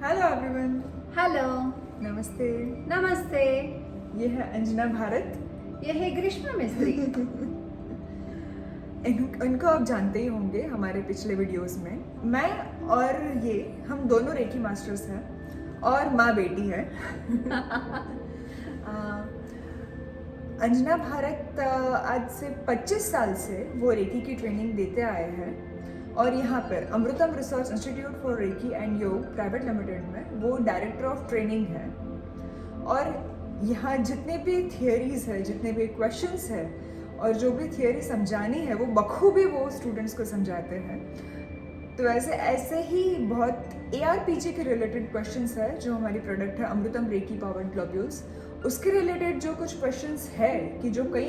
Hello everyone. Hello. नमस्ते। नमस्ते। ये है अंजना भारत। ये है ग्रीष्मा मिस्त्री। इनको आप जानते ही होंगे हमारे पिछले वीडियोस में। मैं और ये हम दोनों रेकी मास्टर्स हैं और माँ बेटी है। अंजना भारत आज से 25 साल से वो रेकी की ट्रेनिंग देते आए हैं और यहाँ पर अमृतम research institute for recce and योग प्राइवेट लिमिटेड में वो डायरेक्टर ऑफ ट्रेनिंग है। और यहाँ जितने भी थियोरीज है, जितने भी क्वेश्चंस है और जो भी थियोरी समझानी है वो बखूबी वो स्टूडेंट्स को समझाते हैं। तो ऐसे ही बहुत ARPG के रिलेटेड क्वेश्चंस है जो हमारी प्रोडक्ट है अमृतम रेकी पावर्ड ग्लोब्यूल्स, उसके रिलेटेड जो कुछ क्वेश्चंस है कि जो कई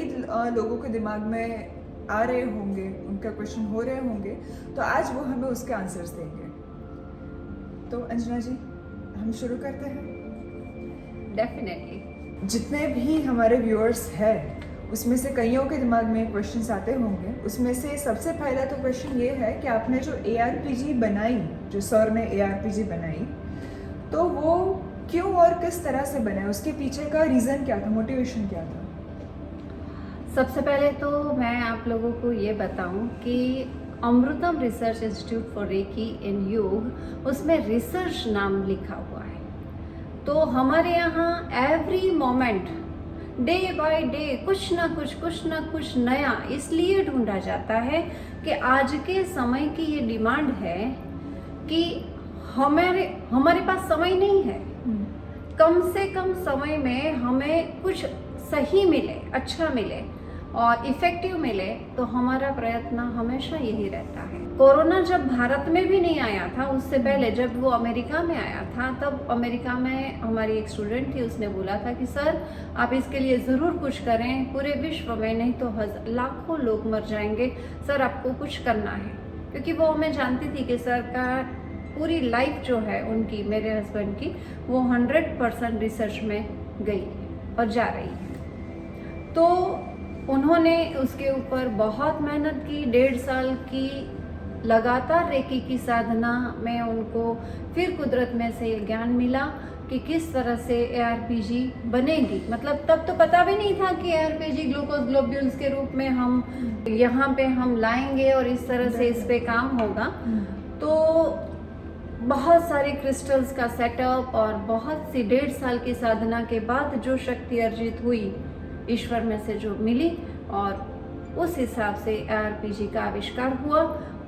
लोगों के दिमाग में आ रहे होंगे, उनका क्वेश्चन हो रहे होंगे, तो आज वो हमें उसके आंसर्स देंगे। तो अंजना जी, हम शुरू करते हैं। डेफिनेटली। जितने भी हमारे व्यूअर्स हैं उसमें से कईयों के दिमाग में क्वेश्चंस आते होंगे। उसमें से सबसे पहला तो क्वेश्चन ये है कि आपने जो ARPG बनाई, जो सर ने ARPG बनाई, तो वो क्यों और किस तरह से बनाया, उसके पीछे का रीज़न क्या था, मोटिवेशन क्या था? सबसे पहले तो मैं आप लोगों को ये बताऊं कि अमृतम research institute for recce and योग, उसमें रिसर्च नाम लिखा हुआ है। तो हमारे यहाँ every moment, day by day कुछ ना कुछ नया इसलिए ढूंढा जाता है कि आज के समय की ये डिमांड है कि हमारे पास समय नहीं है। कम से कम समय में हमें कुछ सही मिले, अच्छा मिले और इफेक्टिव मिले, तो हमारा प्रयत्न हमेशा यही रहता है। कोरोना जब भारत में भी नहीं आया था, उससे पहले जब वो अमेरिका में आया था, तब अमेरिका में हमारी एक स्टूडेंट थी, उसने बोला था कि सर आप इसके लिए ज़रूर कुछ करें, पूरे विश्व में नहीं तो लाखों लोग मर जाएंगे, सर आपको कुछ करना है। क्योंकि वो हमें जानती थी कि सर का पूरी लाइफ जो है उनकी, मेरे हस्बैंड की, वो 100% रिसर्च में गई और जा रही है। तो उन्होंने उसके ऊपर बहुत मेहनत की, 1.5 साल की लगातार रेकी की साधना में उनको फिर कुदरत में से ये ज्ञान मिला कि किस तरह से ARPG बनेगी। मतलब तब तो पता भी नहीं था कि ARPG ग्लूकोज ग्लोब्यूल्स के रूप में हम यहाँ पे हम लाएंगे और इस तरह से इस पे काम होगा। तो बहुत सारे क्रिस्टल्स का सेटअप और बहुत सी 1.5 साल की साधना के बाद जो शक्ति अर्जित हुई ईश्वर में से जो मिली, और उस हिसाब से ARPG का आविष्कार हुआ।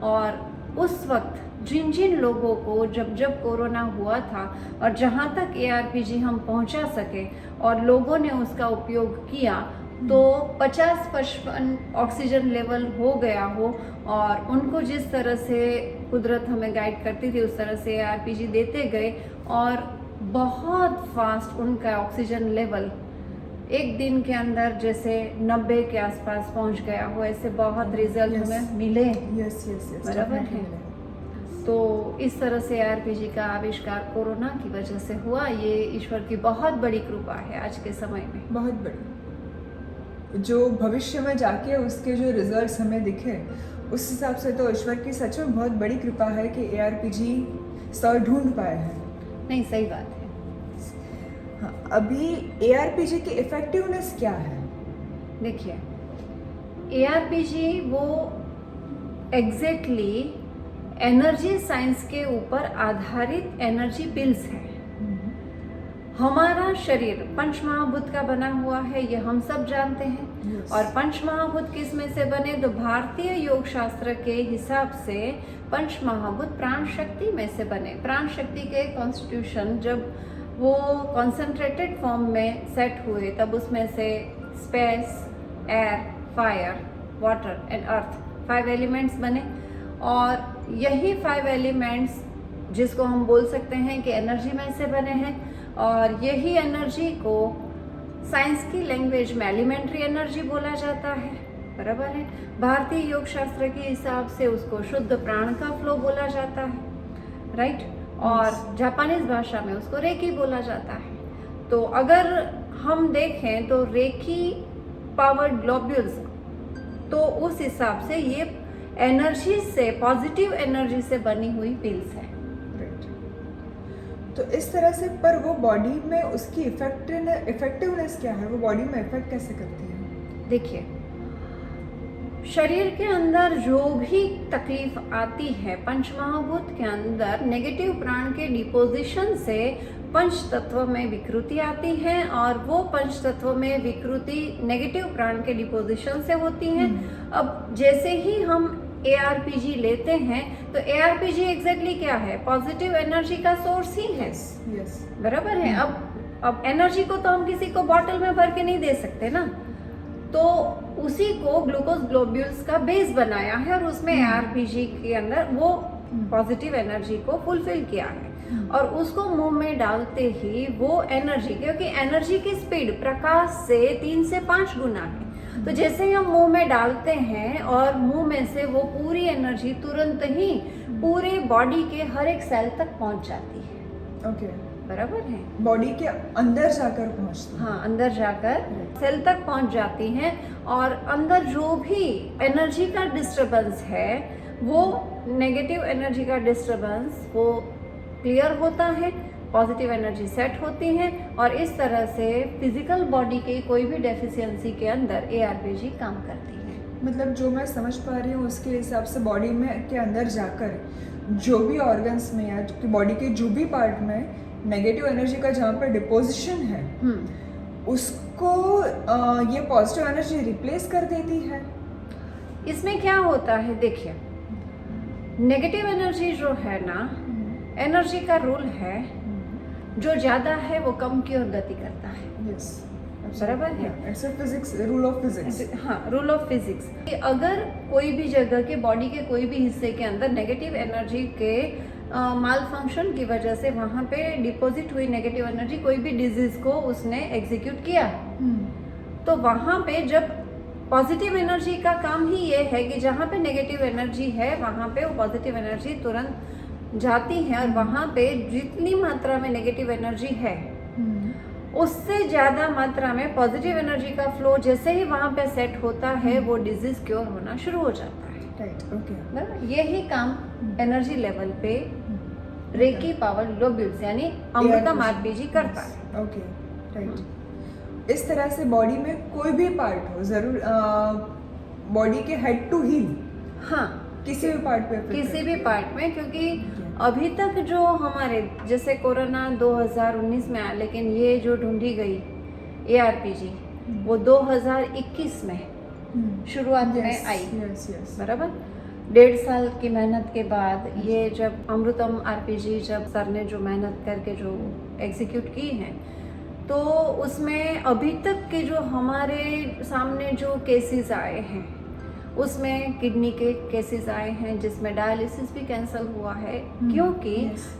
और उस वक्त जिन जिन लोगों को जब कोरोना हुआ था और जहाँ तक ARPG हम पहुँचा सके और लोगों ने उसका उपयोग किया, तो 50-55 ऑक्सीजन लेवल हो गया हो और उनको जिस तरह से कुदरत हमें गाइड करती थी उस तरह से ARPG देते गए और बहुत फास्ट उनका ऑक्सीजन लेवल एक दिन के अंदर जैसे 90 के आसपास पहुंच गया हो, ऐसे बहुत रिजल्ट हमें मिले। यस बराबर है। तो इस तरह से ARPG का आविष्कार कोरोना की वजह से हुआ। ये ईश्वर की बहुत बड़ी कृपा है आज के समय में, बहुत बड़ी। जो भविष्य में जाके उसके जो रिजल्ट्स हमें दिखे, उस हिसाब से तो ईश्वर की सच में बहुत बड़ी कृपा है कि ARPG सर ढूंढ पाए हैं। नहीं, सही बात है। हाँ, अभी ARPG की इफेक्टिवनेस क्या है? देखिए, ARPG वो एग्जैक्टली एनर्जी साइंस के ऊपर आधारित एनर्जी पिल्स है। हमारा शरीर पंच महाभूत का बना हुआ है, ये हम सब जानते हैं। Yes. और पंच महाभूत किस में से बने? तो भारतीय योग शास्त्र के हिसाब से पंच महाभूत प्राण शक्ति में से बने। प्राण शक्ति के कॉन्स्टिट्यूशन जब वो कॉन्सेंट्रेटेड फॉर्म में सेट हुए, तब उसमें से space, air, fire, water and earth 5 elements बने। और यही 5 एलिमेंट्स जिसको हम बोल सकते हैं कि एनर्जी में से बने हैं, और यही एनर्जी को साइंस की लैंग्वेज में एलिमेंट्री एनर्जी बोला जाता है। बराबर है। भारतीय योग शास्त्र के हिसाब से उसको शुद्ध प्राण का फ्लो बोला जाता है, राइट। और जापानीज भाषा में उसको रेकी बोला जाता है। तो अगर हम देखें तो रेकी पावर्ड ग्लोब्यूल्स, तो उस हिसाब से ये एनर्जी से, पॉजिटिव एनर्जी से बनी हुई पिल्स है। तो इस तरह से पर वो बॉडी में उसकी इफेक्टिवनेस क्या है, वो बॉडी में इफेक्ट कैसे करती है? देखिए, शरीर के अंदर जो भी तकलीफ आती है, पंच महाभूत के अंदर नेगेटिव प्राण के डिपोजिशन से पंच तत्व में विकृति आती है, और वो पंच तत्व में विकृति नेगेटिव प्राण के डिपोजिशन से होती है। अब जैसे ही हम ARPG लेते हैं, तो ARPG एग्जैक्टली क्या है? पॉजिटिव एनर्जी का सोर्स ही है। यस, बराबर है। अब एनर्जी को तो हम किसी को बॉटल में भर के नहीं दे सकते ना, तो उसी को ग्लूकोज ग्लोब्यूल्स का बेस बनाया है और उसमें ARPG के अंदर वो पॉजिटिव एनर्जी को फुलफिल किया है, और उसको मुंह में डालते ही वो एनर्जी, क्योंकि एनर्जी की स्पीड प्रकाश से 3 से 5 गुना है, तो जैसे ही हम मुंह में डालते हैं और मुंह में से वो पूरी एनर्जी तुरंत ही पूरे बॉडी के हर एक सेल तक पहुंच जाती है। ओके, बराबर है। बॉडी के अंदर जाकर पहुंचती है। हाँ, अंदर जाकर सेल तक पहुंच जाती हैं, और अंदर जो भी एनर्जी का डिस्टरबेंस है, वो नेगेटिव एनर्जी का डिस्टरबेंस वो क्लियर होता है, पॉजिटिव एनर्जी सेट होती है, और इस तरह से फिजिकल बॉडी की कोई भी डेफिशिएंसी के अंदर ARPG काम करती है। मतलब जो मैं समझ पा रही हूँ उसके हिसाब से बॉडी में के अंदर जाकर जो भी ऑर्गन्स में या बॉडी के जो भी पार्ट में नेगेटिव एनर्जी का जहाँ पर डिपोजिशन है, उसको ये पॉजिटिव एनर्जी रिप्लेस कर देती है। इसमें क्या होता है, देखिए, नेगेटिव एनर्जी जो है ना, एनर्जी का रूल है, जो ज्यादा है वो कम की ओर गति करता है। यस, बराबर है। It's a physics, rule of physics. हाँ, रूल ऑफ फिजिक्स। अगर कोई भी जगह के बॉडी के कोई भी हिस्से के अंदर नेगेटिव एनर्जी के माल फंक्शन की वजह से वहाँ पे डिपॉजिट हुई नेगेटिव एनर्जी, कोई भी डिजीज को उसने एग्जीक्यूट किया, तो वहाँ पे जब पॉजिटिव एनर्जी का काम ही ये है कि जहाँ पे नेगेटिव एनर्जी है वहाँ पे वो पॉजिटिव एनर्जी तुरंत जाती है, और वहाँ पे जितनी मात्रा में नेगेटिव एनर्जी है उससे ज़्यादा मात्रा में पॉजिटिव एनर्जी का फ्लो जैसे ही वहाँ पे सेट होता है, वो डिजीज क्योर होना शुरू हो जाता है। Right, okay. यही काम एनर्जी लेवल पे रेकी पावर ग्लोब्यूल्स यानी अमृतम RPG करता है। Okay, right. इस तरह से बॉडी में कोई भी पार्ट हो, जरूर बॉडी के हेड टू हील, हाँ, किसी भी पार्ट पे, किसी भी पार्ट में, क्योंकि अभी तक जो हमारे जैसे कोरोना 2019 में आया, लेकिन ये जो ढूंढी गई ARPG वो 2021 में शुरुआत में आई। बराबर, 1.5 साल की मेहनत के बाद ये जब अमृतम RPG जब सर ने जो मेहनत करके जो एग्जीक्यूट की है, तो उसमें अभी तक के जो हमारे सामने जो केसेस आए हैं, उसमें किडनी के केसेस आए हैं जिसमें डायलिसिस भी कैंसिल हुआ है, क्योंकि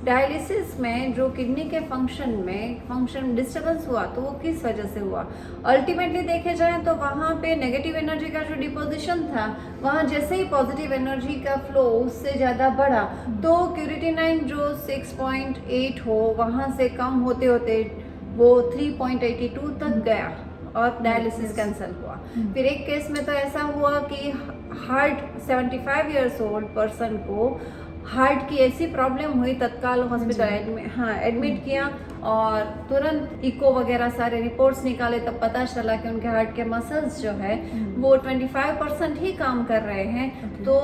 डायलिसिस में जो किडनी के फंक्शन डिस्टर्बेंस हुआ, तो वो किस वजह से हुआ? अल्टीमेटली देखे जाए तो वहाँ पे नेगेटिव एनर्जी का जो डिपोजिशन था, वहाँ जैसे ही पॉजिटिव एनर्जी का फ्लो उससे ज़्यादा बढ़ा, तो क्यूरिटिनाइन जो 6.8 हो, वहाँ से कम होते होते वो 3.82 तक गया और डायलिसिस कैंसिल हुआ। फिर एक केस में तो ऐसा हुआ कि हार्ट 75 इयर्स ओल्ड पर्सन को हार्ट की ऐसी प्रॉब्लम हुई, तत्काल हॉस्पिटल एडमिट किया, और तुरंत इको वगैरह सारे रिपोर्ट्स निकाले, तब पता चला कि उनके हार्ट के मसल्स जो है वो 25% ही काम कर रहे हैं, तो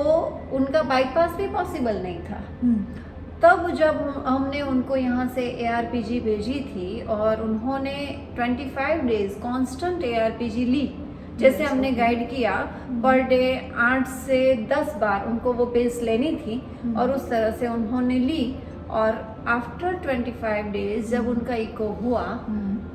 उनका बाईपास भी पॉसिबल नहीं था। तब जब हमने उनको यहाँ से ARPG भेजी थी और उन्होंने 25 डेज कांस्टेंट ARPG ली, जैसे हमने गाइड किया, पर डे 8 से 10 बार उनको वो पेस लेनी थी, और उस तरह से उन्होंने ली, और आफ्टर 25 डेज जब उनका इको हुआ,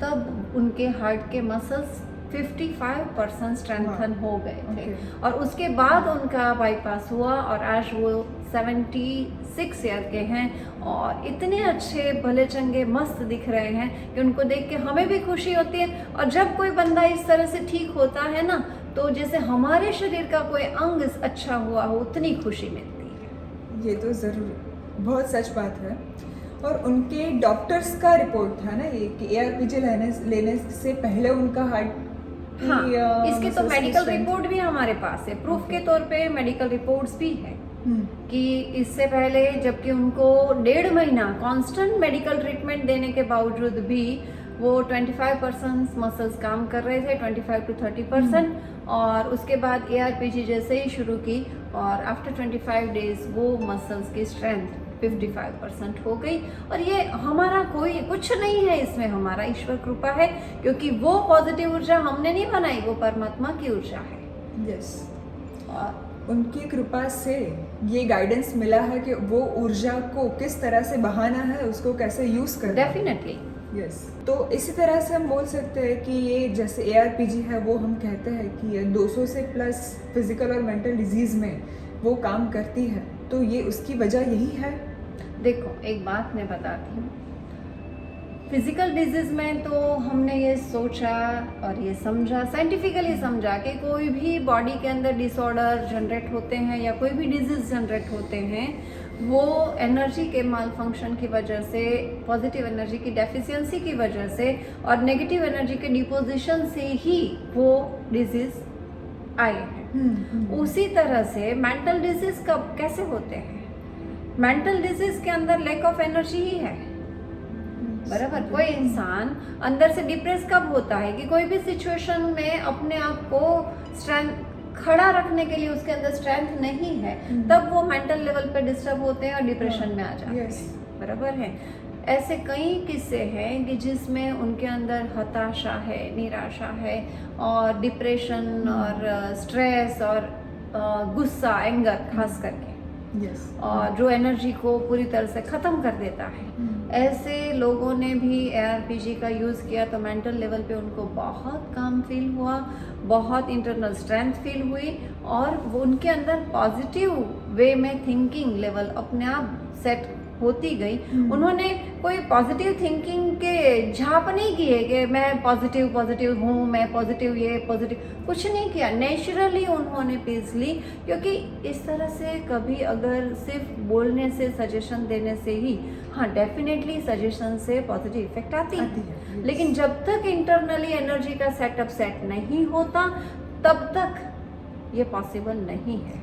तब उनके हार्ट के मसल्स 55% स्ट्रेंथन हो गए थे, और उसके बाद उनका बाईपास हुआ, और आज वो 76 ईयर के हैं और इतने अच्छे भले चंगे मस्त दिख रहे हैं कि उनको देख के हमें भी खुशी होती है। और जब कोई बंदा इस तरह से ठीक होता है ना, तो जैसे हमारे शरीर का कोई अंग अच्छा हुआ हो, उतनी खुशी मिलती है। ये तो ज़रूर बहुत सच बात है। और उनके डॉक्टर्स का रिपोर्ट था ना ये कि ARPG लेने से पहले उनका हार्ट, हाँ, इसके तो मेडिकल रिपोर्ट भी हमारे पास है, प्रूफ के तौर पे मेडिकल रिपोर्ट्स भी है। कि इससे पहले जबकि उनको 1.5 महीना कांस्टेंट मेडिकल ट्रीटमेंट देने के बावजूद भी वो 25% मसल्स काम कर रहे थे, 25 to 30%, और उसके बाद ARPG जैसे ही शुरू की और आफ्टर 25 डेज वो मसल्स की स्ट्रेंथ 55% हो गई। और ये हमारा कोई कुछ नहीं है, इसमें हमारा ईश्वर कृपा है, क्योंकि वो पॉजिटिव ऊर्जा हमने नहीं बनाई, वो परमात्मा की ऊर्जा है। यस, और उनकी कृपा से ये गाइडेंस मिला है कि वो ऊर्जा को किस तरह से बहाना है, उसको कैसे यूज करना है। डेफिनेटली यस, तो इसी तरह से हम बोल सकते हैं कि ये जैसे ARPG है, वो हम कहते हैं कि ये 200 से प्लस फिजिकल और मेंटल डिजीज में वो काम करती है, तो ये उसकी वजह यही है। देखो, एक बात मैं बताती हूँ, फिजिकल डिजीज में तो हमने ये सोचा और ये समझा, साइंटिफिकली समझा कि कोई भी बॉडी के अंदर डिसऑर्डर जनरेट होते हैं या कोई भी डिजीज जनरेट होते हैं, वो एनर्जी के माल फंक्शन की वजह से, पॉजिटिव एनर्जी की डेफिशिएंसी की वजह से और नेगेटिव एनर्जी के डिपोजिशन से ही वो डिजीज आए हैं। उसी तरह से मेंटल डिजीज कब कैसे होते हैं? मेंटल डिजीज के अंदर लैक ऑफ एनर्जी ही है, बराबर। कोई इंसान अंदर से डिप्रेस कब होता है कि कोई भी सिचुएशन में अपने आप को स्ट्रेंथ खड़ा रखने के लिए उसके अंदर स्ट्रेंथ नहीं है, तब वो मेंटल लेवल पे डिस्टर्ब होते हैं और डिप्रेशन में आ जाते हैं, बराबर है। ऐसे कई किस्से हैं कि जिसमें उनके अंदर हताशा है, निराशा है और डिप्रेशन और स्ट्रेस और गुस्सा, एंगर खास करके, और जो एनर्जी को पूरी तरह से ख़त्म कर देता है। ऐसे लोगों ने भी ARPG का यूज़ किया तो मेंटल लेवल पे उनको बहुत काम फील हुआ, बहुत इंटरनल स्ट्रेंथ फील हुई और वो उनके अंदर पॉजिटिव वे में थिंकिंग लेवल अपने आप सेट होती गई। उन्होंने कोई पॉजिटिव थिंकिंग के झाप नहीं किए कि मैं पॉजिटिव हूँ, मैं पॉजिटिव, ये पॉजिटिव, कुछ नहीं किया। नेचुरली उन्होंने पीस ली, क्योंकि इस तरह से कभी अगर सिर्फ बोलने से, सजेशन देने से ही, हाँ डेफिनेटली सजेशन से पॉजिटिव इफेक्ट आती है, लेकिन जब तक इंटरनली एनर्जी का सेटअप सेट नहीं होता तब तक ये पॉसिबल नहीं है।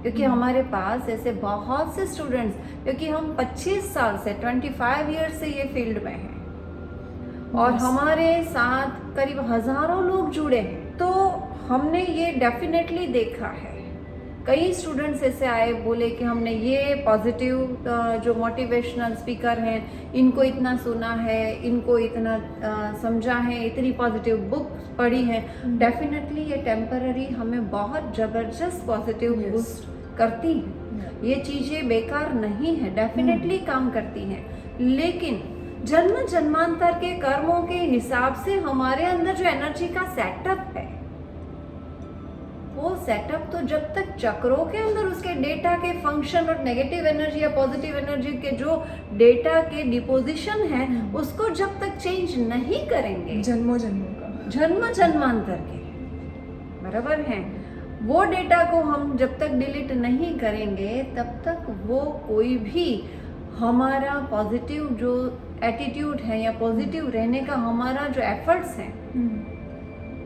क्योंकि हमारे पास ऐसे बहुत से स्टूडेंट्स, क्योंकि हम 25 साल से 25 ईयर्स से ये फील्ड में हैं और हमारे साथ करीब हजारों लोग जुड़े हैं, तो हमने ये डेफिनेटली देखा है। कई स्टूडेंट्स ऐसे आए, बोले कि हमने ये पॉजिटिव जो मोटिवेशनल स्पीकर हैं इनको इतना सुना है, इनको इतना समझा है, इतनी पॉजिटिव बुक पढ़ी है। डेफिनेटली ये टेम्पररी हमें बहुत ज़बरदस्त पॉजिटिव बूस्ट करती हैं। ये चीज़ें बेकार नहीं है, डेफिनेटली काम करती हैं, लेकिन जन्म जन्मांतर के कर्मों के हिसाब से हमारे अंदर जो एनर्जी का सेटअप है, वो सेटअप तो जब तक चक्रों के अंदर उसके डेटा के फंक्शन और नेगेटिव एनर्जी या पॉजिटिव एनर्जी के जो डेटा के डिपोजिशन है उसको जब तक चेंज नहीं करेंगे, जन्मों जन्मांतर के, बराबर है, वो डेटा को हम जब तक डिलीट नहीं करेंगे तब तक वो कोई भी हमारा पॉजिटिव जो एटीट्यूड है या पॉजिटिव रहने का हमारा जो एफर्ट्स हैं,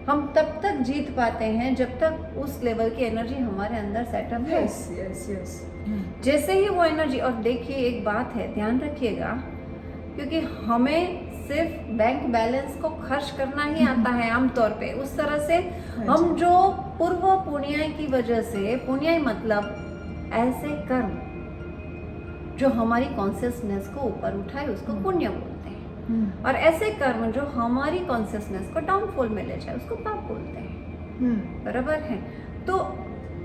हम तब तक जीत पाते हैं जब तक उस लेवल की एनर्जी हमारे अंदर सेटअप है। यस। जैसे ही वो एनर्जी, और देखिए एक बात है, ध्यान रखिएगा, क्योंकि हमें सिर्फ बैंक बैलेंस को खर्च करना ही आता है आमतौर पे, उस तरह से हम जो पूर्व पुण्याय की वजह से, पुण्याय मतलब ऐसे कर्म जो हमारी कॉन्शियसनेस को ऊपर उठाए उसको पुण्य बोलते हैं, और ऐसे कर्म जो हमारी कॉन्शियसनेस को डाउनफॉल में ले जाए उसको पाप बोलते हैं, बराबर है। तो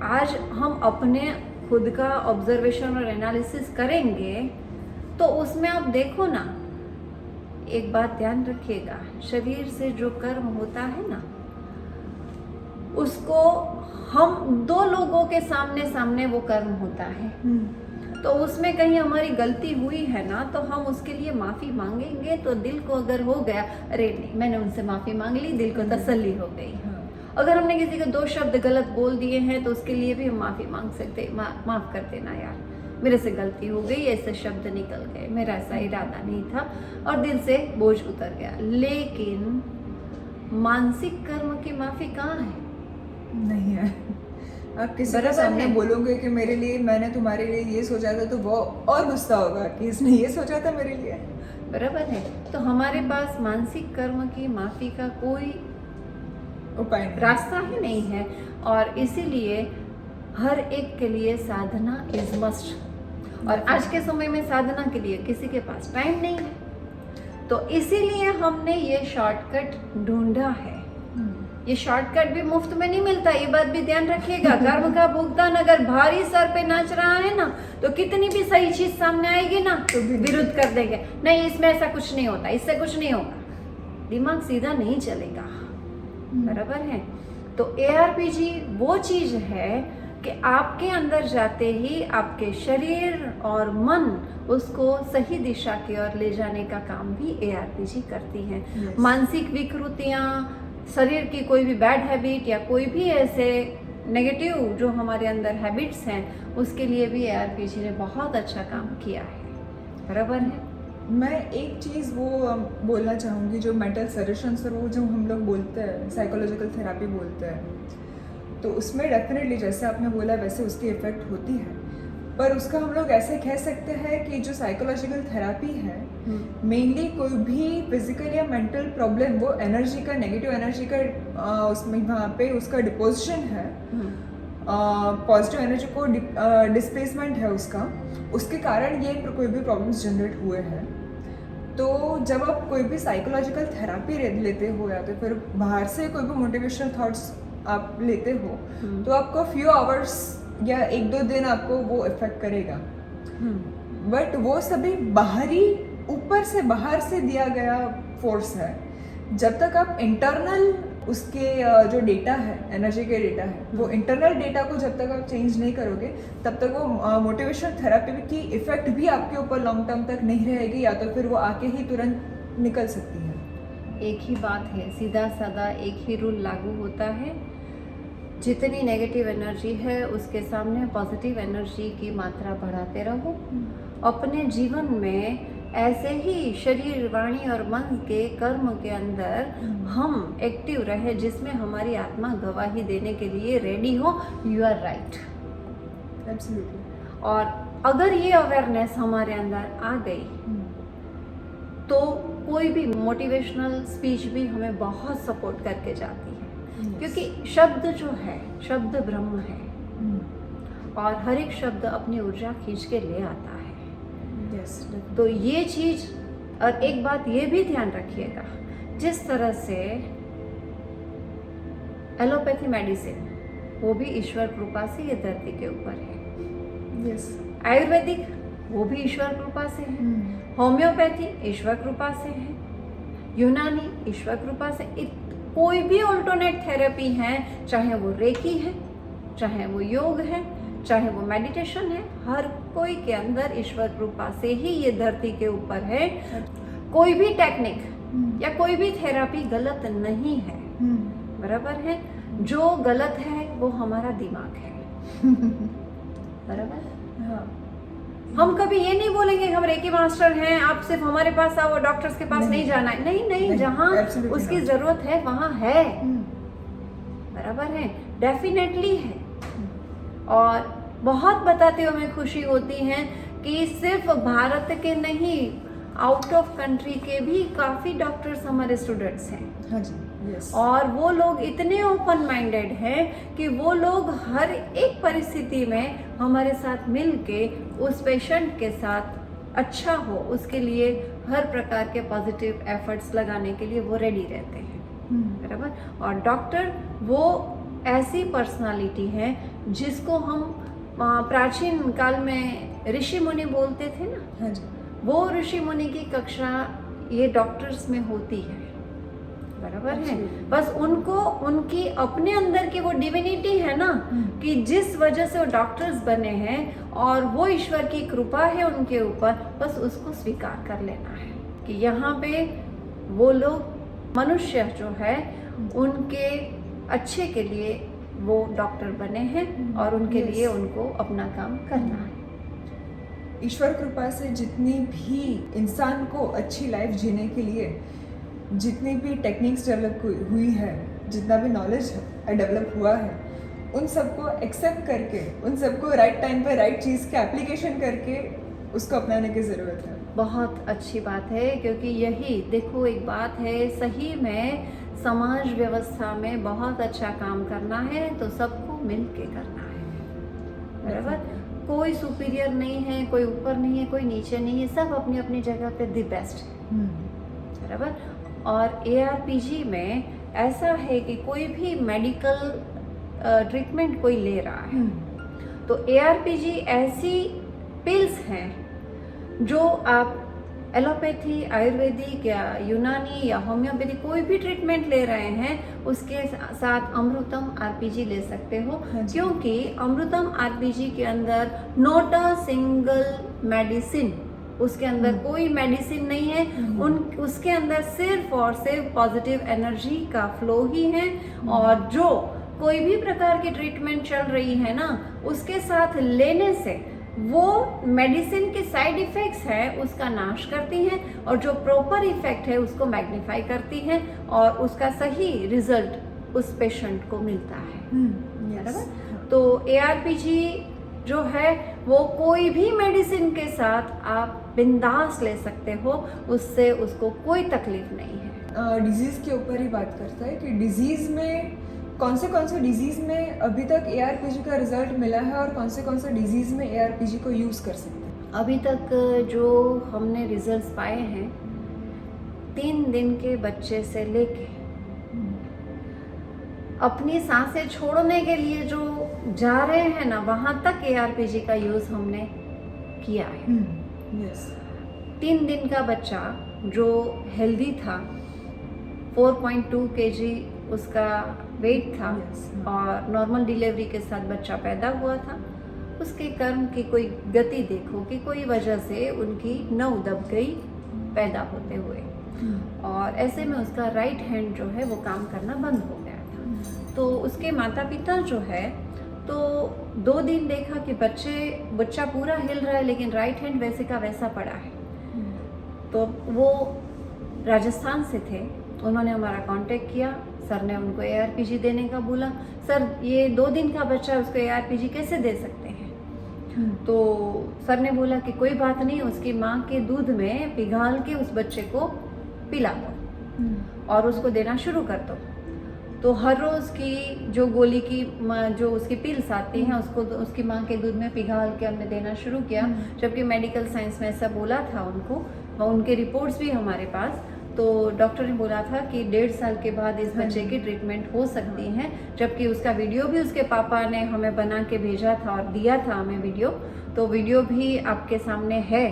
आज हम अपने खुद का ऑब्जर्वेशन और एनालिसिस करेंगे तो उसमें आप देखो ना, एक बात ध्यान रखिएगा, शरीर से जो कर्म होता है ना, उसको हम दो लोगों के सामने वो कर्म होता है, तो उसमें कहीं हमारी गलती हुई है ना, तो हम उसके लिए माफ़ी मांगेंगे तो दिल को अगर हो गया, अरे नहीं मैंने उनसे माफ़ी मांग ली, दिल को तसल्ली हो गई। अगर हमने किसी को 2 शब्द गलत बोल दिए हैं तो उसके लिए भी हम माफ़ी मांग सकते, माफ़ कर देना यार, मेरे से गलती हो गई, ऐसे शब्द निकल गए, मेरा ऐसा इरादा नहीं था, और दिल से बोझ उतर गया। लेकिन मानसिक कर्म की माफ़ी कहाँ है? नहीं है। आप किसी के बराबर सामने है। बोलोगे कि मेरे लिए, मैंने तुम्हारे लिए ये सोचा था, तो वो और गुस्सा होगा कि इसने ये सोचा था मेरे लिए। बराबर है। तो हमारे पास मानसिक कर्म की माफी का कोई उपाय नहीं। रास्ता ही नहीं है, और इसीलिए हर एक के लिए साधना इज मस्ट। और आज के समय में साधना के लिए किसी के पास टाइम नहीं है, तो इसीलिए हमने ये शॉर्टकट ढूंढा है। ये शॉर्टकट भी मुफ्त में नहीं मिलता, ये बात भी ध्यान रखिएगा। कर्म का भुगतान अगर भारी सर पे नाच रहा है ना, तो कितनी भी सही चीज सामने आएगी ना तो विरुद्ध कर देंगे, नहीं इसमें ऐसा कुछ नहीं होता, इससे कुछ नहीं होगा, दिमाग सीधा नहीं चलेगा। बराबर है। तो ARPG वो चीज है कि आपके अंदर जाते ही आपके शरीर और मन उसको सही दिशा की ओर ले जाने का काम भी ARPG करती है। Yes. मानसिक विकृतियाँ, शरीर की कोई भी बैड हैबिट या कोई भी ऐसे नेगेटिव जो हमारे अंदर हैबिट्स हैं, उसके लिए भी ARPG ने बहुत अच्छा काम किया है। बराबर है। मैं एक चीज़ वो बोलना चाहूँगी, जो मेंटल सजेशंस और वो जो हम लोग बोलते हैं, साइकोलॉजिकल थेरेपी बोलते हैं, तो उसमें डेफिनेटली जैसे आपने बोला वैसे उसकी इफ़ेक्ट होती है, पर उसका हम लोग ऐसे कह सकते हैं कि जो साइकोलॉजिकल थेरेपी है, मेनली कोई भी फिजिकल या मेंटल प्रॉब्लम, वो एनर्जी का, नेगेटिव एनर्जी का उसमें वहाँ पे उसका डिपोजिशन है, पॉजिटिव एनर्जी को डिस्प्लेसमेंट है उसके कारण ये कोई भी प्रॉब्लम्स जनरेट हुए हैं। तो जब आप कोई भी साइकोलॉजिकल थेरेपी लेते हो या तो फिर बाहर से कोई भी मोटिवेशनल थॉट्स आप लेते हो, तो आपको फ्यू आवर्स या 1-2 दिन आपको वो इफेक्ट करेगा, बट वो सभी बाहरी, ऊपर से बाहर से दिया गया फोर्स है। जब तक आप इंटरनल उसके जो डेटा है, एनर्जी के डेटा है, वो इंटरनल डेटा को जब तक आप चेंज नहीं करोगे, तब तक वो मोटिवेशनल थेरेपी की इफेक्ट भी आपके ऊपर लॉन्ग टर्म तक नहीं रहेगी, या तो फिर वो आके ही तुरंत निकल सकती है। एक ही बात है, सीधा साधा एक ही रूल लागू होता है, जितनी नेगेटिव एनर्जी है उसके सामने पॉजिटिव एनर्जी की मात्रा बढ़ाते रहो। अपने जीवन में ऐसे ही शरीर, वाणी और मन के कर्म के अंदर हम एक्टिव रहे, जिसमें हमारी आत्मा गवाही देने के लिए रेडी हो। You are right. एब्सोल्युटली। और अगर ये अवेयरनेस हमारे अंदर आ गई, तो कोई भी मोटिवेशनल स्पीच भी हमें बहुत सपोर्ट करके जाती है। क्योंकि शब्द जो है, शब्द ब्रह्म है, और हर एक शब्द अपनी ऊर्जा खींच के ले आता है। तो ये चीज, और एक बात ये भी ध्यान रखिएगा, जिस तरह से एलोपैथी मेडिसिन, वो भी ईश्वर कृपा से ये धरती के ऊपर है। आयुर्वेदिक, वो भी ईश्वर कृपा से है। होम्योपैथी ईश्वर कृपा से है। यूनानी ईश्वर कृपा से। कोई भी ऑल्टरनेट थेरेपी है, चाहे वो रेकी है, चाहे वो योग है, चाहे वो मेडिटेशन है, हर कोई के अंदर ईश्वर कृपा से ही ये धरती के ऊपर है। कोई भी टेक्निक या कोई भी थेरेपी गलत नहीं है। बराबर है। जो गलत है वो हमारा दिमाग है। बराबर। हाँ। हम कभी ये नहीं बोलेंगे हम रेकी मास्टर हैं, आप सिर्फ हमारे पास आओ, डॉक्टर्स के पास नहीं जाना है। नहीं, जहाँ उसकी जरूरत है वहाँ है। बराबर है, डेफिनेटली है। और बहुत बताते हुए हमें खुशी होती है कि सिर्फ भारत के नहीं, आउट ऑफ कंट्री के भी काफ़ी डॉक्टर्स हमारे स्टूडेंट्स हैं। हाँ जी। Yes. और वो लोग इतने ओपन माइंडेड हैं कि वो लोग हर एक परिस्थिति में हमारे साथ मिल के उस पेशेंट के साथ अच्छा हो, उसके लिए हर प्रकार के पॉजिटिव एफर्ट्स लगाने के लिए वो रेडी रहते हैं। बराबर। और डॉक्टर वो ऐसी पर्सनालिटी है जिसको हम प्राचीन काल में ऋषि मुनि बोलते थे ना। हाँ जी। वो ऋषि मुनि की कक्षा ये डॉक्टर्स में होती है। बराबर है। बस उनको उनकी अपने अंदर की वो डिविनिटी है ना, कि जिस वजह से वो डॉक्टर्स बने हैं और वो ईश्वर की कृपा है उनके ऊपर, बस उसको स्वीकार कर लेना है कि यहाँ पे वो लोग मनुष्य जो है उनके अच्छे के लिए वो डॉक्टर बने हैं और उनके लिए उनको अपना काम करना है। ईश्वर कृपा से जितनी भी इंसान को अच्छी लाइफ जीने के लिए जितनी भी टेक्निक्स डेवलप हुई है, जितना भी नॉलेज है डेवलप हुआ है, उन सबको एक्सेप्ट करके, उन सबको राइट टाइम पे राइट चीज़ का एप्लीकेशन करके उसको अपनाने की ज़रूरत है। बहुत अच्छी बात है, क्योंकि यही देखो एक बात है, सही में समाज व्यवस्था में बहुत अच्छा काम करना है तो सबको मिल के करना है, बराबर। कोई सुपीरियर नहीं है, कोई ऊपर नहीं है, कोई नीचे नहीं है, सब अपनी अपनी जगह पे द बेस्ट है, बराबर। और ARPG में ऐसा है कि कोई भी मेडिकल ट्रीटमेंट कोई ले रहा है तो ARPG ऐसी पिल्स हैं जो आप एलोपैथी, आयुर्वेदिक या यूनानी या होम्योपैथी कोई भी ट्रीटमेंट ले रहे हैं उसके साथ अमृतम RPG ले सकते हो, क्योंकि अमृतम RPG के अंदर नॉट अ सिंगल मेडिसिन, उसके अंदर कोई मेडिसिन नहीं है, उसके अंदर सिर्फ और सिर्फ पॉजिटिव एनर्जी का फ्लो ही है। और जो कोई भी प्रकार की ट्रीटमेंट चल रही है ना, उसके साथ लेने से वो मेडिसिन के साइड इफ़ेक्ट्स है उसका नाश करती हैं और जो प्रॉपर इफेक्ट है उसको मैग्नीफाई करती हैं और उसका सही रिजल्ट उस पेशेंट को मिलता है, बराबर। तो ARPG जो है वो कोई भी मेडिसिन के साथ आप बिंदास ले सकते हो, उससे उसको कोई तकलीफ नहीं है। डिजीज़ के ऊपर ही बात करता है कि डिजीज़ में कौन से डिजीज़ में अभी तक ARPG का रिजल्ट मिला है और कौन से डिजीज़ में ARPG को यूज़ कर सकते हैं। अभी तक जो हमने रिजल्ट्स पाए हैं 3 दिन के बच्चे से लेके अपनी सांसें छोड़ने के लिए जो जा रहे हैं ना, वहाँ तक ARPG का यूज़ हमने किया है। 3 दिन का बच्चा जो हेल्दी था, 4.2 kg उसका वेट था और नॉर्मल डिलीवरी के साथ बच्चा पैदा हुआ था, उसके कर्म की कोई गति देखो कि कोई वजह से उनकी नौ दब गई पैदा होते हुए, और ऐसे में उसका राइट हैंड जो है वो काम करना बंद हो गया था। तो उसके माता पिता जो है, तो 2 दिन देखा कि बच्चा पूरा हिल रहा है लेकिन राइट हैंड वैसे का वैसा पड़ा है। तो वो राजस्थान से थे, उन्होंने हमारा कांटेक्ट किया, सर ने उनको ARPG देने का बोला। सर ये 2 दिन का बच्चा है, उसको ARPG कैसे दे सकते हैं? तो सर ने बोला कि कोई बात नहीं, उसकी माँ के दूध में पिघाल के उस बच्चे को पिला दो और उसको देना शुरू कर दो। तो हर रोज़ की जो गोली की जो उसकी पिल्स आती हैं उसको उसकी माँ के दूध में पिघाल के हमने देना शुरू किया, जबकि मेडिकल साइंस में ऐसा बोला था उनको, और उनके रिपोर्ट्स भी हमारे पास। तो डॉक्टर ने बोला था कि 1.5 साल के बाद इस बच्चे की ट्रीटमेंट हो सकती है, जबकि उसका वीडियो भी उसके पापा ने हमें बना के भेजा था और दिया था हमें वीडियो। तो वीडियो भी आपके सामने है,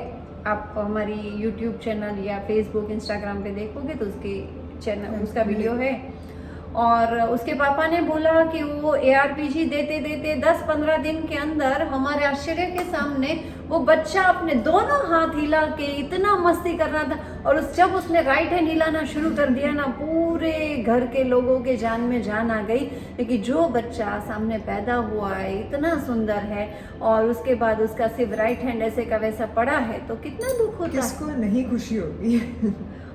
आप हमारी YouTube चैनल या Facebook, Instagram पे देखोगे तो उसके चैनल उसका वीडियो है। और उसके पापा ने बोला कि वो ARPG देते देते 10-15 दिन के अंदर हमारे आश्चर्य के सामने वो बच्चा अपने दोनों हाथ हिला के इतना मस्ती कर रहा था, और जब उसने राइट हैंड हिलाना शुरू कर दिया ना, पूरे घर के लोगों के जान में जान आ गई। लेकिन जो बच्चा सामने पैदा हुआ है इतना सुंदर है और उसके बाद उसका सिर्फ राइट हैंड ऐसे का वैसा पड़ा है, तो कितना दुख होता है। किसको नहीं खुशी होगी।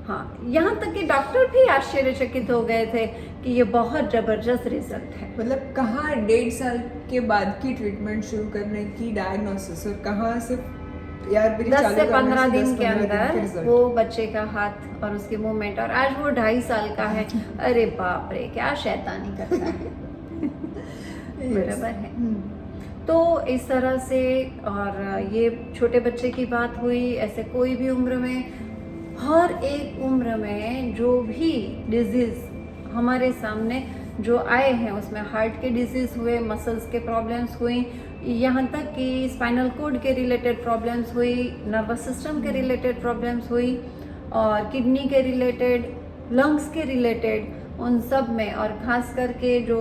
हाँ, यहाँ तक कि डॉक्टर भी आश्चर्यचकित हो गए थे कि ये बहुत जबरदस्त रिजल्ट है। मतलब कहाँ 1.5 साल के बाद की ट्रीटमेंट शुरू करने की डायग्नोसिस और कहाँ से 10 से 15 दिन के अंदर वो बच्चे का हाथ और उसकी मूवमेंट, और आज वो 2.5 साल का है। अरे बाप रे, क्या शैतानी करता है। बराबर है। तो इस तरह से, और ये छोटे बच्चे की बात हुई, ऐसे कोई भी उम्र में, हर एक उम्र में जो भी डिजीज़ हमारे सामने जो आए हैं उसमें हार्ट के डिजीज़ हुए, मसल्स के प्रॉब्लम्स हुई, यहाँ तक कि स्पाइनल कोड के रिलेटेड प्रॉब्लम्स हुई, नर्वस सिस्टम के रिलेटेड प्रॉब्लम्स हुई, और किडनी के रिलेटेड, लंग्स के रिलेटेड, उन सब में, और ख़ास करके जो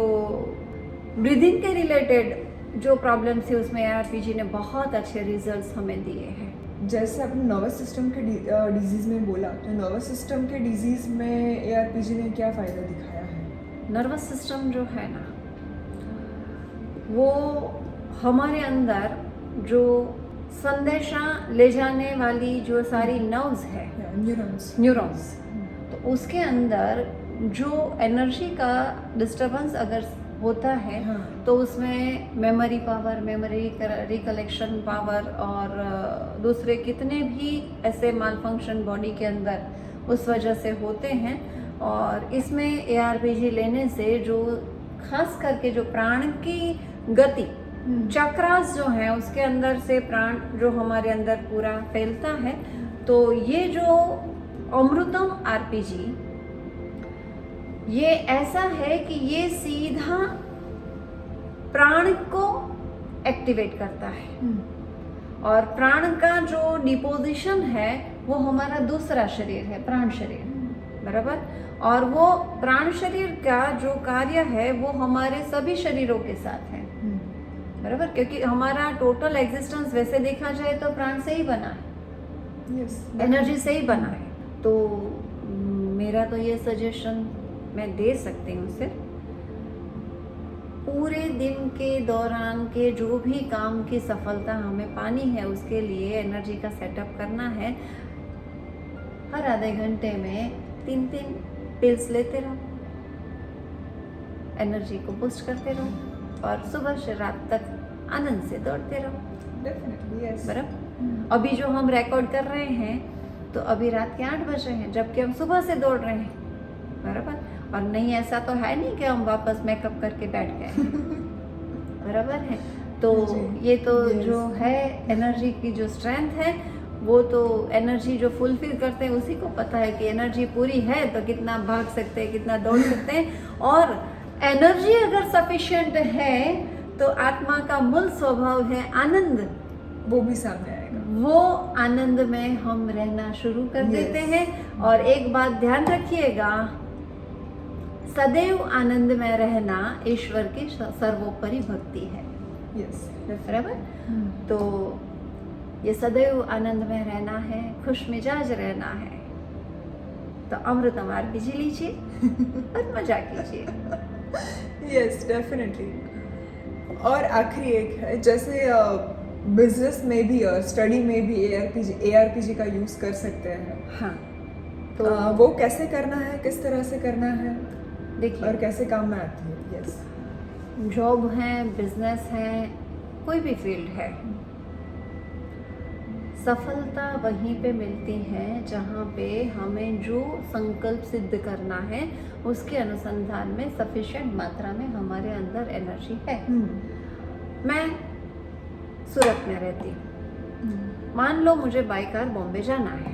ब्रीदिंग के रिलेटेड जो प्रॉब्लम्स थी उसमें ARPG ने बहुत अच्छे रिजल्ट्स हमें दिए हैं। जैसे आपने नर्वस सिस्टम के डिजीज़ में बोला, तो नर्वस सिस्टम के डिजीज़ में ARPG ने क्या फ़ायदा दिखाया है? नर्वस सिस्टम जो है ना, वो हमारे अंदर जो संदेशा ले जाने वाली जो सारी नर्व्स है, न्यूरॉन्स, तो उसके अंदर जो एनर्जी का डिस्टर्बेंस अगर होता है हाँ। तो उसमें memory power, memory recollection power और दूसरे कितने भी ऐसे माल फंक्शन बॉडी के अंदर उस वजह से होते हैं। और इसमें ARPG लेने से जो खास करके जो प्राण की गति, चक्रास जो है उसके अंदर से प्राण जो हमारे अंदर पूरा फैलता है। तो ये जो अमृतम RPG ये ऐसा है कि ये सीधा प्राण को एक्टिवेट करता है और प्राण का जो डिपोजिशन है वो हमारा दूसरा शरीर है, प्राण शरीर, बराबर। और वो प्राण शरीर का जो कार्य है वो हमारे सभी शरीरों के साथ है, बराबर, क्योंकि हमारा टोटल एग्जिस्टेंस वैसे देखा जाए तो प्राण से ही बना है, एनर्जी से ही बना है। तो मेरा तो ये सजेशन मैं दे सकती हूँ सिर्फ पूरे दिन के दौरान के जो भी काम की सफलता हमें पानी है उसके लिए एनर्जी का सेटअप करना है। हर आधे घंटे में 3-3 पिल्स लेते रहो, एनर्जी को बूस्ट करते रहो और सुबह से रात तक आनंद से दौड़ते रहो, बराबर। अभी जो हम रिकॉर्ड कर रहे हैं तो अभी रात के 8 बज रहे हैं जबकि हम सुबह से दौड़ रहे हैं, बराबर। और नहीं ऐसा तो है नहीं कि हम वापस मेकअप करके बैठ गए बराबर है। तो ये तो जो है एनर्जी की जो स्ट्रेंथ है वो तो एनर्जी जो फुलफिल करते हैं उसी को पता है कि एनर्जी पूरी है तो कितना भाग सकते हैं, कितना दौड़ सकते हैं। और एनर्जी अगर सफिशिएंट है तो आत्मा का मूल स्वभाव है आनंद, वो भी सामने आएगा। वो आनंद में हम रहना शुरू कर देते हैं। और एक बात ध्यान रखिएगा, सदैव आनंद में रहना ईश्वर की सर्वोपरि भक्ति है, बराबर। तो ये सदैव आनंद में रहना है, खुश मिजाज रहना है, तो अमृतम RPG लीजिए और मजा कीजिए। Yes, definitely. और आखिरी एक है, जैसे बिजनेस में भी और स्टडी में भी ARPG का यूज कर सकते हैं। हाँ, तो वो कैसे करना है, किस तरह से करना है, देखिए, और कैसे काम में आती है? यस, जॉब है, बिजनेस है, कोई भी फील्ड है, सफलता वहीं पे मिलती है जहाँ पे हमें जो संकल्प सिद्ध करना है उसके अनुसंधान में सफिशिएंट मात्रा में हमारे अंदर एनर्जी है। मैं सूरत में रहती हूँ, मान लो मुझे बाई कार बॉम्बे जाना है,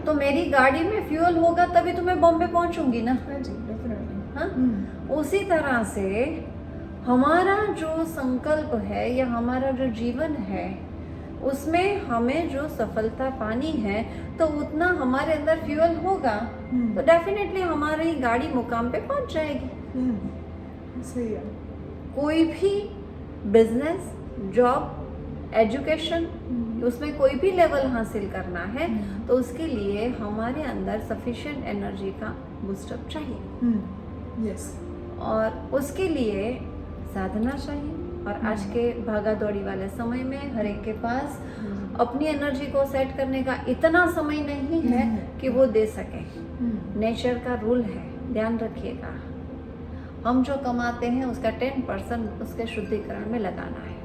तो मेरी गाड़ी में फ्यूल होगा तभी तो मैं बॉम्बे पहुंचूंगी ना। हाँ जी, डेफिनेटली। हाँ, उसी तरह से हमारा जो संकल्प है या हमारा जो जीवन है उसमें हमें जो सफलता पानी है तो उतना हमारे अंदर फ्यूल होगा तो डेफिनेटली हमारी गाड़ी मुकाम पे पहुंच जाएगी। सही है। कोई भी बिजनेस, जॉब, एजुकेशन, उसमें कोई भी लेवल हासिल करना है तो उसके लिए हमारे अंदर सफिशिएंट एनर्जी का बूस्टअप चाहिए। यस। और उसके लिए साधना चाहिए। और आज के भागा दौड़ी वाले समय में हर एक के पास अपनी एनर्जी को सेट करने का इतना समय नहीं है कि वो दे सके। नेचर का रूल है, ध्यान रखिएगा, हम जो कमाते हैं उसका 10% उसके शुद्धिकरण में लगाना है,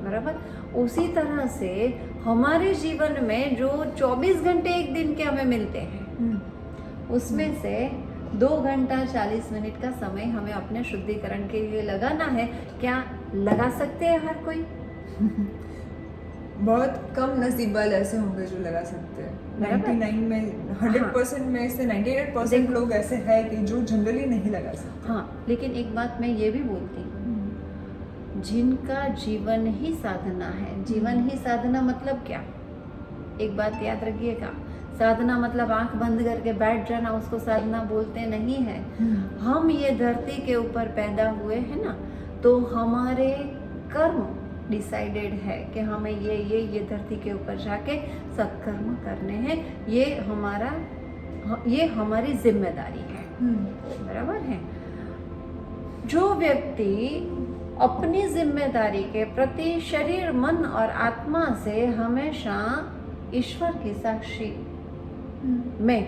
बराबर। उसी तरह से हमारे जीवन में जो 24 घंटे एक दिन के हमें मिलते हैं उसमें से 2 घंटा 40 मिनट का समय हमें अपने शुद्धिकरण के लिए लगाना है। क्या लगा सकते हैं हर कोई? बहुत कम नसीब वाले ऐसे होंगे जो लगा सकते हैं। 99 में 100% में से 98% लोग ऐसे हैं कि जो जनरली नहीं लगा सकते। हाँ, लेकिन एक बात मैं ये भी बोलती हूँ, जिनका जीवन ही साधना है, जीवन ही साधना मतलब क्या? एक बात याद रखिएगा, साधना मतलब आंख बंद करके बैठ जाना, उसको साधना बोलते नहीं है। हम ये धरती के ऊपर पैदा हुए हैं ना, तो हमारे कर्म डिसाइडेड है कि हमें ये धरती के ऊपर जाके सत्कर्म करने हैं। ये हमारी जिम्मेदारी है, बराबर है। जो व्यक्ति अपनी जिम्मेदारी के प्रति शरीर, मन और आत्मा से हमेशा ईश्वर की साक्षी में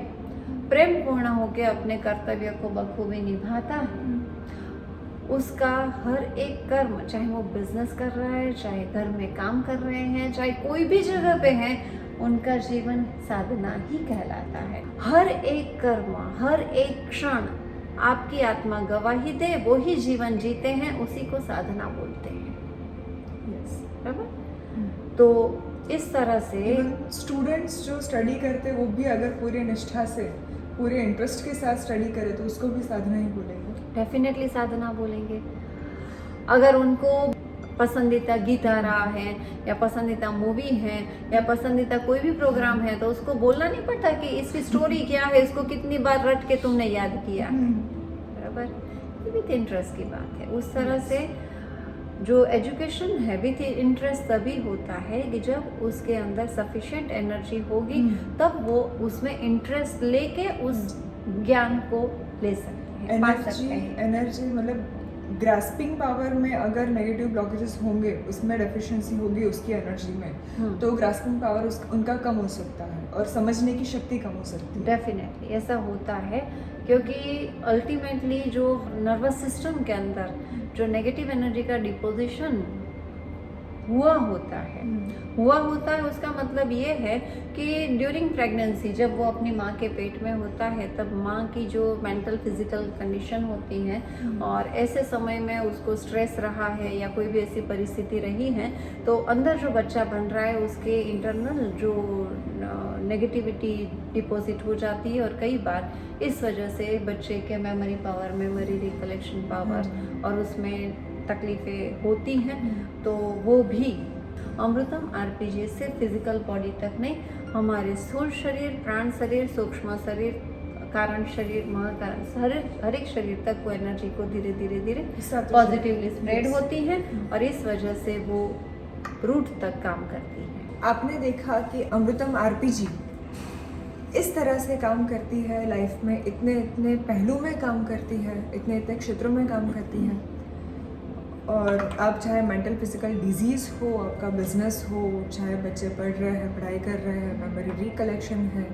प्रेम पूर्ण होकर अपने कर्तव्य को बखूबी निभाता है, उसका हर एक कर्म, चाहे वो बिजनेस कर रहा है, चाहे घर में काम कर रहे हैं, चाहे कोई भी जगह पे हैं, उनका जीवन साधना ही कहलाता है। हर एक कर्म, हर एक क्षण आपकी आत्मा गवाही दे, वो ही जीवन जीते हैं, उसी को साधना बोलते हैं। बराबर। तो इस तरह से स्टूडेंट्स जो स्टडी करते हैं वो भी अगर पूरे निष्ठा से, पूरे इंटरेस्ट के साथ स्टडी करे तो उसको भी साधना ही बोलेंगे। डेफिनेटली साधना बोलेंगे। अगर उनको पसंदीदा गीत आ रहा है या पसंदीदा मूवी है या पसंदीदा कोई भी प्रोग्राम है, तो उसको बोलना नहीं पड़ता कि इसकी स्टोरी क्या है, इसको कितनी बार रट के तुमने याद किया। बराबर, ये विथ इंटरेस्ट की बात है। उस तरह से जो एजुकेशन है विथ इंटरेस्ट तभी होता है कि जब उसके अंदर सफिशिएंट एनर्जी होगी, तब वो उसमें इंटरेस्ट लेके उस ज्ञान को ले सकते हैं, पा सकते हैं। एनर्जी मतलब ग्रास्पिंग पावर में अगर नेगेटिव ब्लॉकेजेस होंगे, उसमें डेफिशिएंसी होगी उसकी एनर्जी में, तो ग्रास्पिंग पावर उनका कम हो सकता है और समझने की शक्ति कम हो सकती है। डेफिनेटली ऐसा होता है, क्योंकि अल्टीमेटली जो नर्वस सिस्टम के अंदर जो नेगेटिव एनर्जी का डिपोजिशन हुआ होता है, उसका मतलब ये है कि ड्यूरिंग प्रेगनेंसी जब वो अपनी माँ के पेट में होता है, तब माँ की जो मेंटल फिजिकल कंडीशन होती है और ऐसे समय में उसको स्ट्रेस रहा है या कोई भी ऐसी परिस्थिति रही है, तो अंदर जो बच्चा बन रहा है उसके इंटरनल जो नेगेटिविटी डिपॉजिट हो जाती है, और कई बार इस वजह से बच्चे के memory power, memory recollection power और उसमें तकलीफ़ें होती हैं। तो वो भी अमृतम आरपीजी से फिजिकल बॉडी तक नहीं, हमारे स्थूल शरीर, प्राण शरीर, सूक्ष्म शरीर, कारण शरीर, महाकारण शरीर, हर एक शरीर तक वो एनर्जी को धीरे धीरे पॉजिटिवली स्प्रेड होती है और इस वजह से वो रूट तक काम करती है। आपने देखा कि अमृतम आरपीजी इस तरह से काम करती है, लाइफ में इतने इतने पहलू में काम करती है, इतने इतने क्षेत्रों में काम करती है। और आप चाहे मेंटल फिजिकल डिजीज़ हो, आपका बिजनेस हो, चाहे बच्चे पढ़ रहे हैं, पढ़ाई कर रहे हैं, मेमोरी रिकलेक्शन है,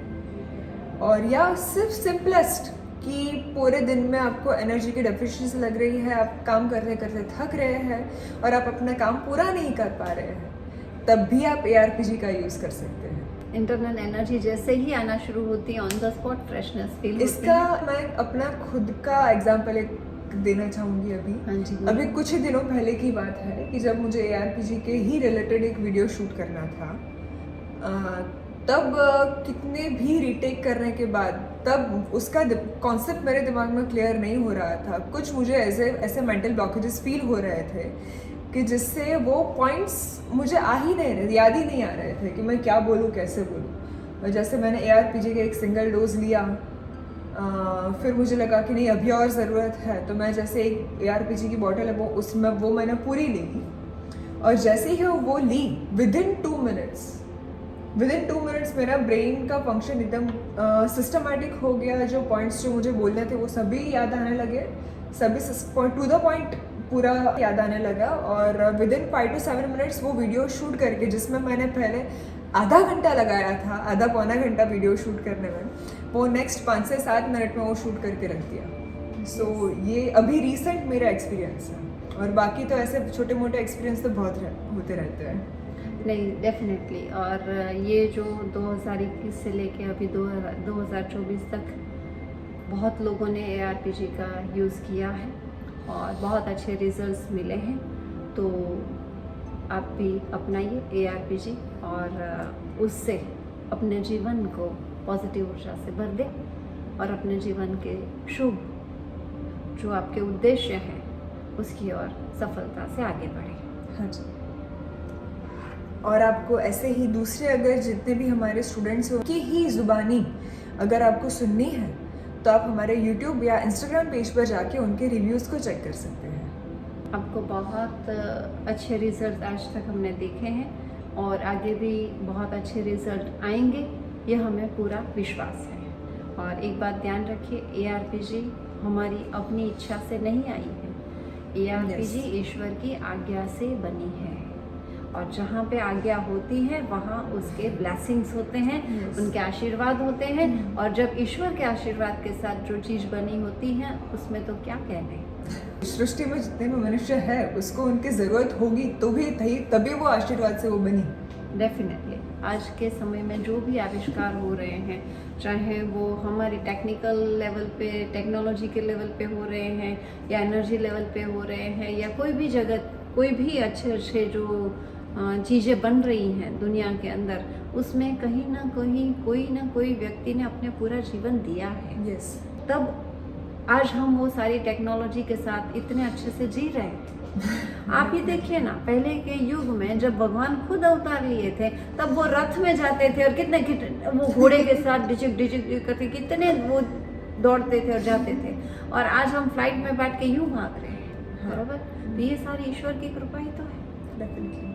और या सिर्फ सिंपलेस्ट कि पूरे दिन में आपको एनर्जी की डेफिशिएंसी लग रही है, आप काम करते करते थक रहे हैं और आप अपना काम पूरा नहीं कर पा रहे हैं, तब भी आप ARPG का यूज़ कर सकते हैं। इंटरनल एनर्जी जैसे ही आना शुरू होती है, on the spot freshness feel होती है। इसका मैं अपना खुद का एग्जाम्पल एक देना चाहूँगी अभी। हाँ जी। अभी कुछ ही दिनों पहले की बात है कि जब मुझे ARPG के ही रिलेटेड एक वीडियो शूट करना था, तब कितने भी रीटेक करने के बाद तब उसका कॉन्सेप्ट मेरे दिमाग में क्लियर नहीं हो रहा था। कुछ मुझे ऐसे मेंटल ब्लॉकेजेस फील हो रहे थे कि जिससे वो पॉइंट्स मुझे आ ही नहीं रहे, याद ही नहीं आ रहे थे कि मैं क्या बोलूँ, कैसे बोलूँ। जैसे मैंने ARPG के एक सिंगल डोज लिया, फिर मुझे लगा कि नहीं अभी और ज़रूरत है, तो मैं जैसे एक ARPG की बॉटल है वो मैंने पूरी ली, और जैसे ही वो ली विदिन 2 मिनट्स मेरा ब्रेन का फंक्शन एकदम सिस्टमेटिक हो गया। जो पॉइंट्स जो मुझे बोलने थे वो सभी याद आने लगे, सभी टू द पॉइंट पूरा याद आने लगा। और विदिन 5 to 7 मिनट्स वो वीडियो शूट करके, जिसमें मैंने पहले आधा घंटा लगाया था, आधा पौना घंटा वीडियो शूट करने में, वो नेक्स्ट 5 से 7 मिनट में वो शूट करके रख दिया। सो ये अभी रिसेंट मेरा एक्सपीरियंस है, और बाकी तो ऐसे छोटे मोटे एक्सपीरियंस तो बहुत होते रहते हैं। नहीं, डेफिनेटली। और ये जो 2021 से लेके अभी 2024 तक बहुत लोगों ने ARPG का यूज़ किया है और बहुत अच्छे रिजल्ट्स मिले हैं। तो आप भी अपनाइए ARPG और उससे अपने जीवन को पॉजिटिव ऊर्जा से भर दें और अपने जीवन के शुभ जो आपके उद्देश्य हैं उसकी ओर सफलता से आगे बढ़ें। हाँ जी। और आपको ऐसे ही दूसरे अगर जितने भी हमारे स्टूडेंट्स हो की ही ज़ुबानी अगर आपको सुननी है, तो आप हमारे YouTube या Instagram पेज पर जाके उनके रिव्यूज़ को चेक कर सकते हैं। आपको बहुत अच्छे रिजल्ट आज तक हमने देखे हैं और आगे भी बहुत अच्छे रिजल्ट आएंगे, ये हमें पूरा विश्वास है। और एक बात ध्यान रखिए, ARPG हमारी अपनी इच्छा से नहीं आई है, ARPG ईश्वर की आज्ञा से बनी है और जहाँ पे आज्ञा होती है वहाँ उसके ब्लेसिंग्स होते हैं, Yes. उनके आशीर्वाद होते हैं। और जब ईश्वर के आशीर्वाद के साथ जो चीज़ बनी होती है उसमें तो क्या कहने। सृष्टि में जितने भी मनुष्य है उसको उनकी ज़रूरत होगी तो भी तभी वो आशीर्वाद से वो बनी। डेफिनेटली आज के समय में जो भी आविष्कार हो रहे हैं, चाहे वो हमारे टेक्निकल लेवल पे, टेक्नोलॉजी के लेवल पे हो रहे हैं या एनर्जी लेवल पे हो रहे हैं, या कोई भी जगत, कोई भी अच्छे अच्छे जो चीज़ें बन रही हैं दुनिया के अंदर, उसमें कहीं ना कहीं कोई ना कोई व्यक्ति ने अपने पूरा जीवन दिया है। यस। तब आज हम वो सारी टेक्नोलॉजी के साथ इतने अच्छे से जी रहे हैं। आप ही देखिए ना, पहले के युग में जब भगवान खुद अवतार लिए थे तब वो रथ में जाते थे और कितने वो घोड़े के साथ डिचिक डिचिक करके कितने वो दौड़ते थे और जाते थे, और आज हम फ्लाइट में बैठ के यूं भाग रहे हैं। बराबर, तो ये सारी ईश्वर की कृपा ही तो है। डेफिनेटली।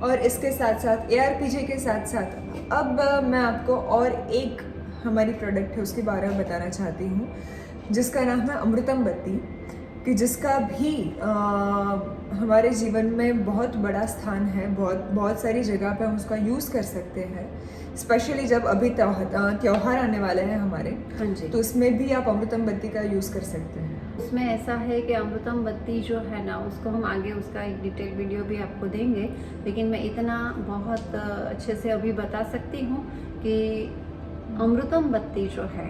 और इसके साथ साथ ARPG के साथ साथ अब मैं आपको और एक हमारी प्रोडक्ट है उसके बारे में बताना चाहती हूँ, जिसका नाम है अमृतम बत्ती, कि जिसका भी हमारे जीवन में बहुत बड़ा स्थान है। बहुत सारी जगह पे हम उसका यूज़ कर सकते हैं, स्पेशली जब अभी त्योहार आने वाले हैं हमारे। हाँ जी। तो उसमें भी आप अमृतम बत्ती का यूज़ कर सकते हैं। उसमें ऐसा है कि अमृतम बत्ती जो है ना, उसको हम आगे उसका एक डिटेल वीडियो भी आपको देंगे, लेकिन मैं इतना बहुत अच्छे से अभी बता सकती हूँ कि अमृतम बत्ती जो है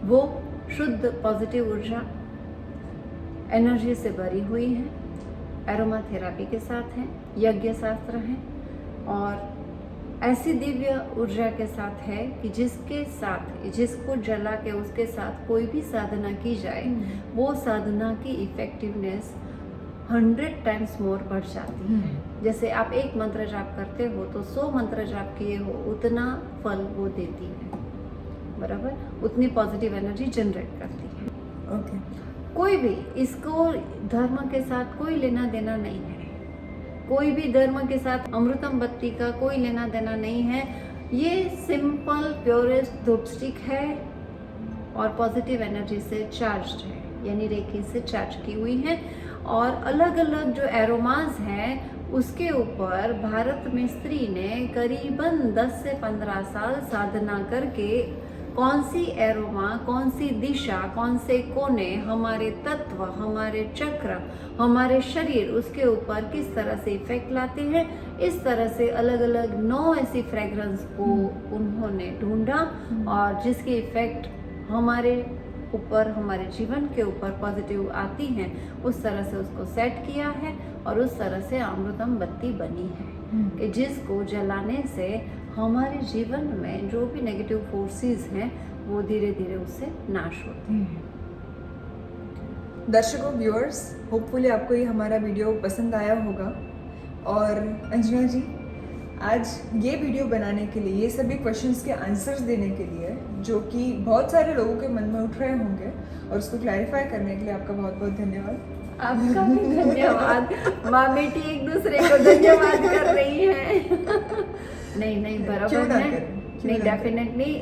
वो शुद्ध पॉजिटिव ऊर्जा, एनर्जी से भरी हुई है, एरोमा थेरापी के साथ है, यज्ञ शास्त्र है, और ऐसी दिव्य ऊर्जा के साथ है कि जिसके साथ, जिसको जला के उसके साथ कोई भी साधना की जाए, वो साधना की इफेक्टिवनेस 100 टाइम्स मोर बढ़ जाती है। जैसे आप एक मंत्र जाप करते हो तो 100 मंत्र जाप किए हो, उतना फल वो देती है। बराबर, उतनी पॉजिटिव एनर्जी जनरेट करती है। ओके। कोई भी इसको धर्म के साथ कोई लेना देना नहीं है, कोई भी धर्म के साथ अमृतम बत्ती का कोई लेना देना नहीं है। ये सिंपल प्योरेस्ट धूप स्टिक है और पॉजिटिव एनर्जी से चार्ज्ड है, यानी रेखी से चार्ज की हुई है। और अलग अलग जो एरोमास हैं उसके ऊपर भारत में स्त्री ने करीबन 10 से 15 साल साधना करके कौन सी एरोमा, कौन सी दिशा, कौन से कोने, हमारे तत्व, हमारे चक्र, हमारे शरीर, उसके ऊपर किस तरह से इफेक्ट लाते हैं, इस तरह से अलग अलग 9 ऐसी फ्रेग्रेंस को उन्होंने ढूंढा और जिसकी इफेक्ट हमारे ऊपर, हमारे जीवन के ऊपर पॉजिटिव आती हैं, उस तरह से उसको सेट किया है और उस तरह से अमृतम बत्ती बनी है कि जिसको जलाने से हमारे जीवन में जो भी नेगेटिव फोर्सेस हैं वो धीरे धीरे उससे नाश होते हैं। दर्शकों, व्यूअर्स, होपफुली आपको ये हमारा वीडियो पसंद आया होगा। और अंजना जी, आज ये वीडियो बनाने के लिए, ये सभी क्वेश्चंस के आंसर्स देने के लिए, जो कि बहुत सारे लोगों के मन में उठ रहे होंगे, और उसको क्लैरिफाई करने के लिए आपका बहुत बहुत धन्यवाद। आपका भी धन्यवाद। माँ बेटी एक दूसरे को धन्यवाद कर रही है। नहीं बराबर है। नहीं, डेफिनेटली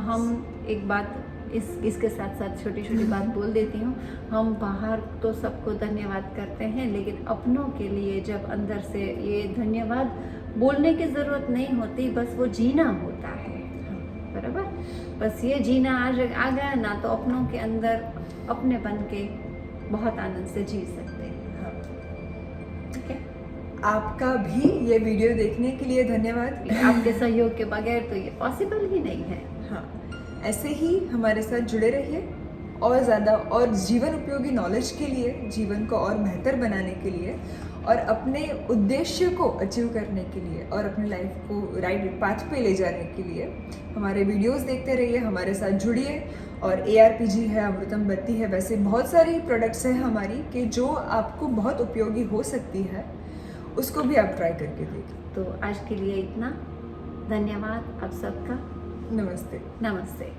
हम एक बात इसके साथ साथ छोटी छोटी बात बोल देती हूँ। हम बाहर तो सबको धन्यवाद करते हैं, लेकिन अपनों के लिए जब अंदर से ये धन्यवाद बोलने की ज़रूरत नहीं होती, बस वो जीना होता है। बराबर, बस ये जीना आ गया ना, तो अपनों के अंदर अपने बन के बहुत आनंद से जी सकते हैं। ठीक है, आपका भी ये वीडियो देखने के लिए धन्यवाद। आपके सहयोग के बगैर तो ये पॉसिबल ही नहीं है। हाँ, ऐसे ही हमारे साथ जुड़े रहिए, और ज़्यादा और जीवन उपयोगी नॉलेज के लिए, जीवन को और बेहतर बनाने के लिए, और अपने उद्देश्य को अचीव करने के लिए, और अपनी लाइफ को राइट पाथ पे ले जाने के लिए हमारे वीडियोस देखते रहिए, हमारे साथ जुड़िए। और ARPG है, अमृतम बत्ती है, वैसे बहुत सारी प्रोडक्ट्स हैं हमारी कि जो आपको बहुत उपयोगी हो सकती है, उसको भी आप ट्राई करके देखिए। तो आज के लिए इतना, धन्यवाद आप सबका। नमस्ते। नमस्ते।